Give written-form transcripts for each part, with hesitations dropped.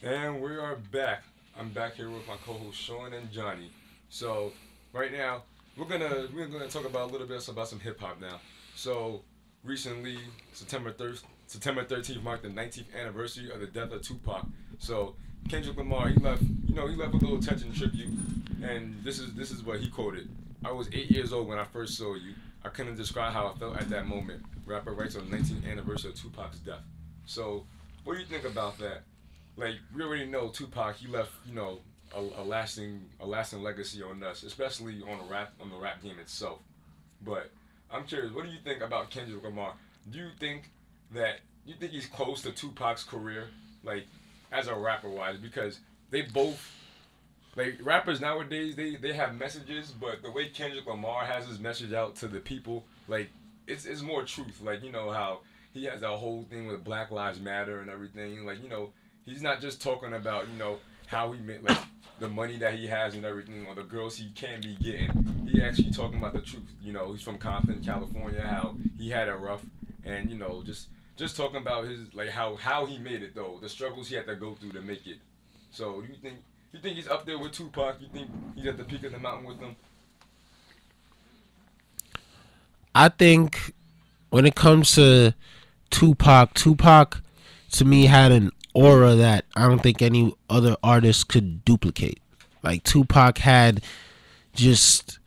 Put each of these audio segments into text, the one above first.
And we are back. I'm back here with my co-host Sean and Johnny. So right now we're gonna talk about a little bit about some hip hop now. So recently, September 13th marked the 19th anniversary of the death of Tupac. So Kendrick Lamar, he left a little touching tribute, and this is what he quoted. I was 8 years old when I first saw you. I couldn't describe how I felt at that moment. Rapper writes on the 19th anniversary of Tupac's death. So, what do you think about that? Like we already know Tupac, he left a lasting legacy on us, especially on the rap game itself. But I'm curious, what do you think about Kendrick Lamar? Do you think you think he's close to Tupac's career, like as a rapper wise? Because they both like rappers nowadays, they have messages, but the way Kendrick Lamar has his message out to the people, like it's more truth. Like how he has that whole thing with Black Lives Matter and everything. Like he's not just talking about how he made like the money that he has and everything, or the girls he can be getting. He actually talking about the truth. He's from Compton, California. How he had it rough, and just talking about his like how he made it though, the struggles he had to go through to make it. So do you think he's up there with Tupac? You think he's at the peak of the mountain with them? I think when it comes to Tupac to me had an aura that I don't think any other artist could duplicate. Like Tupac had just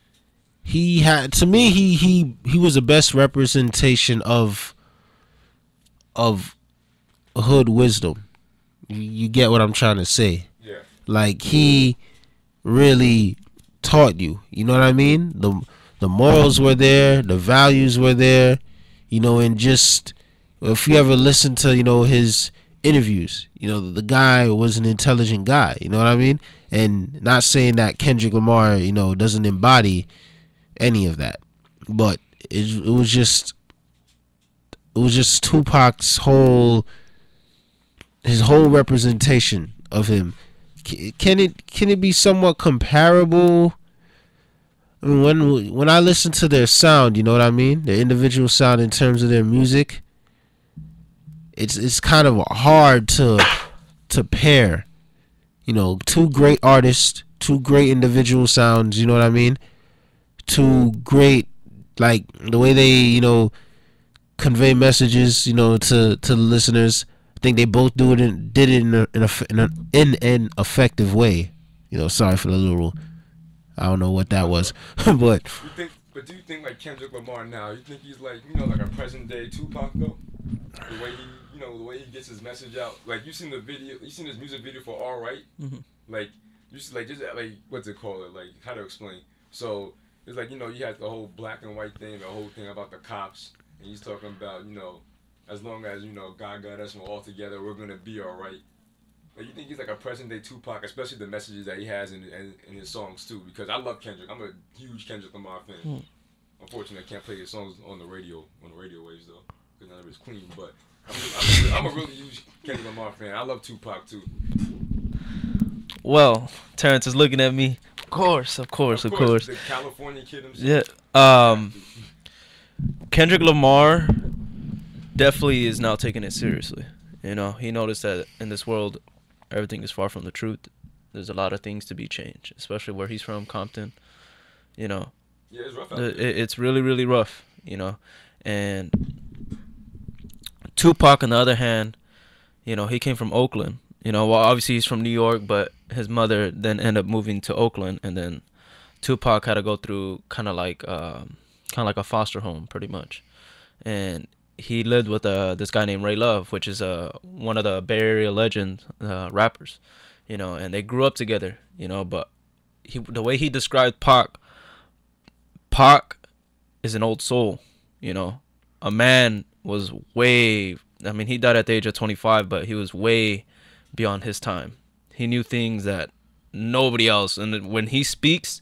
he had to me he was the best representation of hood wisdom. You get what I'm trying to say? Yeah. Like he really taught you. You know what I mean? The morals were there, the values were there, and just if you ever listen to his interviews, the guy was an intelligent guy. You know what I mean? And not saying that Kendrick Lamar, doesn't embody any of that, but it was just Tupac's whole representation of him. Can it be somewhat comparable? I mean, when I listen to their sound, you know what I mean, their individual sound in terms of their music, it's kind of hard to pair. Two great artists, two great individual sounds. You know what I mean? Two great, like the way they convey messages. To the listeners. I think they both did it in an effective way. Sorry for the little. I don't know what that was, but But do you think like Kendrick Lamar now? You think he's like like a present day Tupac though? The way the way he gets his message out. Like you seen his music video for All Right. Hmm. Like just like what's it called? Like how to explain? So it's like you had the whole black and white thing, the whole thing about the cops, and he's talking about as long as God got us and we're all together, we're gonna be all right. Like, you think he's like a present day Tupac, especially the messages that he has in his songs too? Because I love Kendrick. I'm a huge Kendrick Lamar fan. Unfortunately, I can't play his songs on the radio waves though, because none of it's clean. But I'm a really huge Kendrick Lamar fan. I love Tupac too. Well, Terrence is looking at me. Of course, of course, Of of course, course. the California kid Yeah. himself. Have to. Kendrick Lamar definitely is now taking it seriously. He noticed that in this world, everything is far from the truth. There's a lot of things to be changed, especially where he's from, Compton. You know, Yeah, it's rough out there. it's really, really rough. And Tupac, on the other hand, he came from Oakland. Well, obviously he's from New York, but his mother then ended up moving to Oakland, and then Tupac had to go through kind of like a foster home, pretty much. And he lived with this guy named Ray Love, which is one of the Bay Area legend rappers. And they grew up together. But the way he described Pac is an old soul. A man was way. I mean, he died at the age of 25, but he was way beyond his time. He knew things that nobody else. And then when he speaks,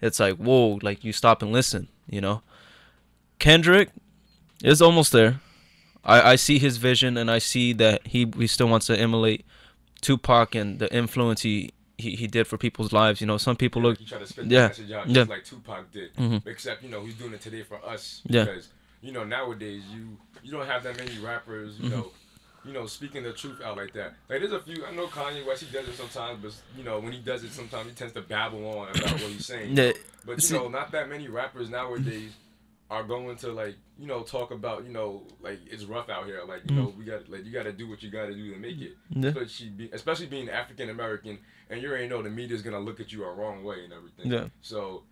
it's like, whoa, like you stop and listen. Kendrick is almost there. I see his vision, and I see that he still wants to emulate Tupac and the influence he did for people's lives. Some people Yeah, look. like he tried to spit the Yeah, message out yeah. just like Tupac did. Hmm. Except he's doing it today for us Yeah. because nowadays you don't have that many rappers Hmm. speaking the truth out like that. Like there's a few. I know Kanye West, he does it sometimes, but when he does it, sometimes he tends to babble on about what he's saying. Yeah. But not that many rappers nowadays are going to talk about like it's rough out here. Like you got to do what you got to do to make it. Yeah. Especially being African American, and you already know the media's gonna look at you a wrong way and everything. Yeah. So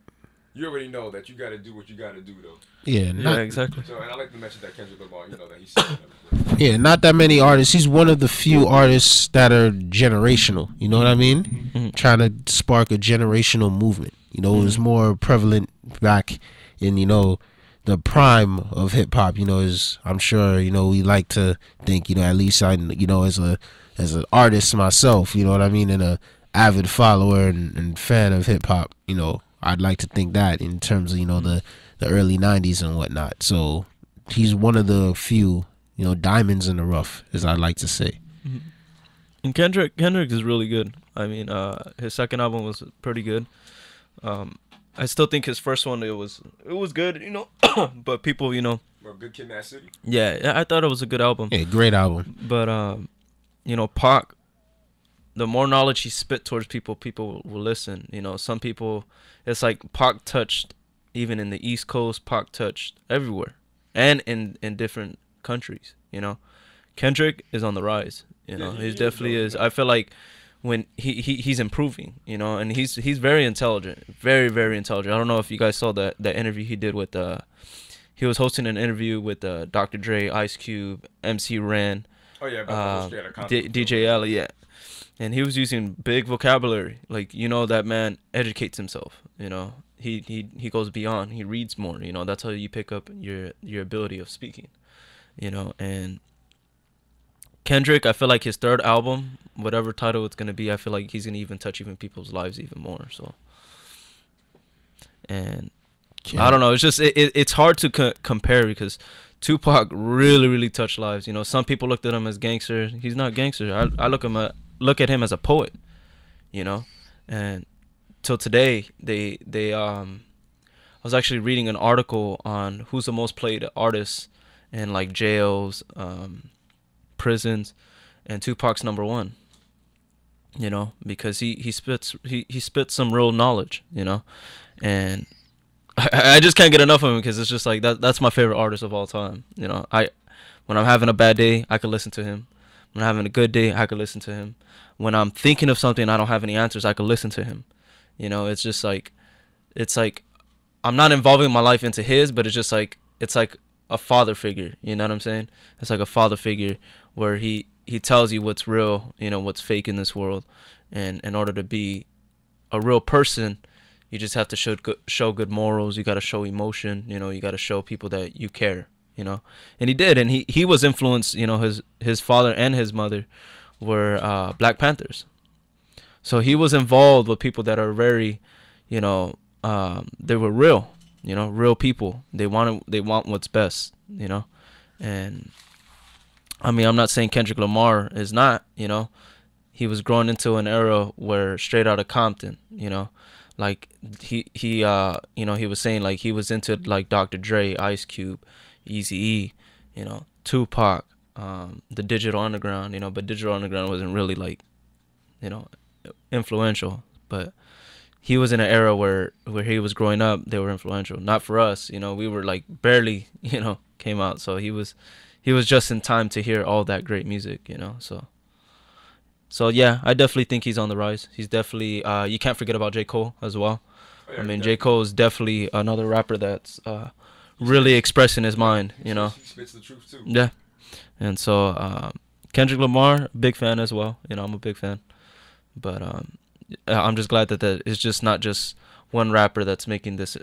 you already know that you got to do what you got to do though. Yeah, exactly. So and I like to mention that Kendrick Lamar, that he's saying everything. Yeah, not that many artists. He's one of the few artists that are generational. You know what I mean? Mm-hmm. Trying to spark a generational movement. It was more prevalent back in the prime of hip hop. Is I'm sure we like to think at least I as an artist myself. You know what I mean? And a avid follower and fan of hip hop. I'd like to think that in terms of the early '90s and whatnot. So he's one of the few diamonds in the rough, as I like to say. Mm-hmm. And Kendrick is really good. I mean, his second album was pretty good. I still think his first one it was good, but people, Well, Good Kid, Mad City. Yeah, I thought it was a good album. Yeah, great album. But Pac, the more knowledge he spit towards people will listen. Some people, it's like Pac touched even in the East Coast. Pac touched everywhere, and in different countries. Kendrick is on the rise. He definitely is. I feel like when he's improving, and he's very intelligent, very, very intelligent. I don't know if you guys saw that interview he did with he was hosting an interview with Dr. Dre, Ice Cube, MC Ren, DJ Alley, yeah. And he was using big vocabulary. Like, that man educates himself. He goes beyond. He reads more. That's how you pick up your ability of speaking. And Kendrick, I feel like his third album, whatever title it's gonna be, I feel like he's gonna even touch people's lives even more. So, and I don't know. It's just it's hard to compare because Tupac really, really touched lives. Some people looked at him as gangster. He's not gangster. I look at him as a poet. And till today, I was actually reading an article on who's the most played artist in like jails, prisons, and Tupac's number one. Because he spits some real knowledge. And I just can't get enough of him because it's just like that's my favorite artist of all time. When I'm having a bad day, I could listen to him. When I'm having a good day, I could listen to him. When I'm thinking of something and I don't have any answers, I could listen to him. It's just like, it's like I'm not involving my life into his, but it's like a father figure. You know what I'm saying? It's like a father figure where he tells you what's real, what's fake in this world. And in order to be a real person, you just have to show good morals. You got to show emotion. You got to show people that you care. And he did. And he was influenced. His father and his mother were Black Panthers. So he was involved with people that are very, they were real. Real people. They want what's best. And I mean, I'm not saying Kendrick Lamar is not. He was growing into an era where straight out of Compton. Like he was saying like he was into like Dr. Dre, Ice Cube, Eazy-E, Tupac, the Digital Underground, but Digital Underground wasn't really like, influential. But he was in an era where he was growing up, they were influential. Not for us, we were like barely, came out. So he was just in time to hear all that great music, So yeah, I definitely think he's on the rise. He's definitely you can't forget about J. Cole as well. Oh, yeah, I mean, J. Cole is definitely another rapper that's really expressing his mind, He spits the truth too. Yeah. And so Kendrick Lamar, big fan as well. I'm a big fan. But I'm just glad that it's just not just one rapper that's making this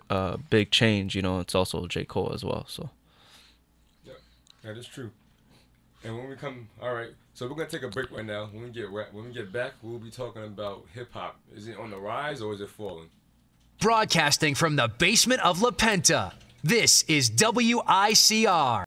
big change, it's also J. Cole as well. So yeah, that is true. And when we come, all right, so we're gonna take a break right now. When we get back, we'll be talking about hip hop. Is it on the rise or is it falling? Broadcasting from the basement of La Penta, this is WICR.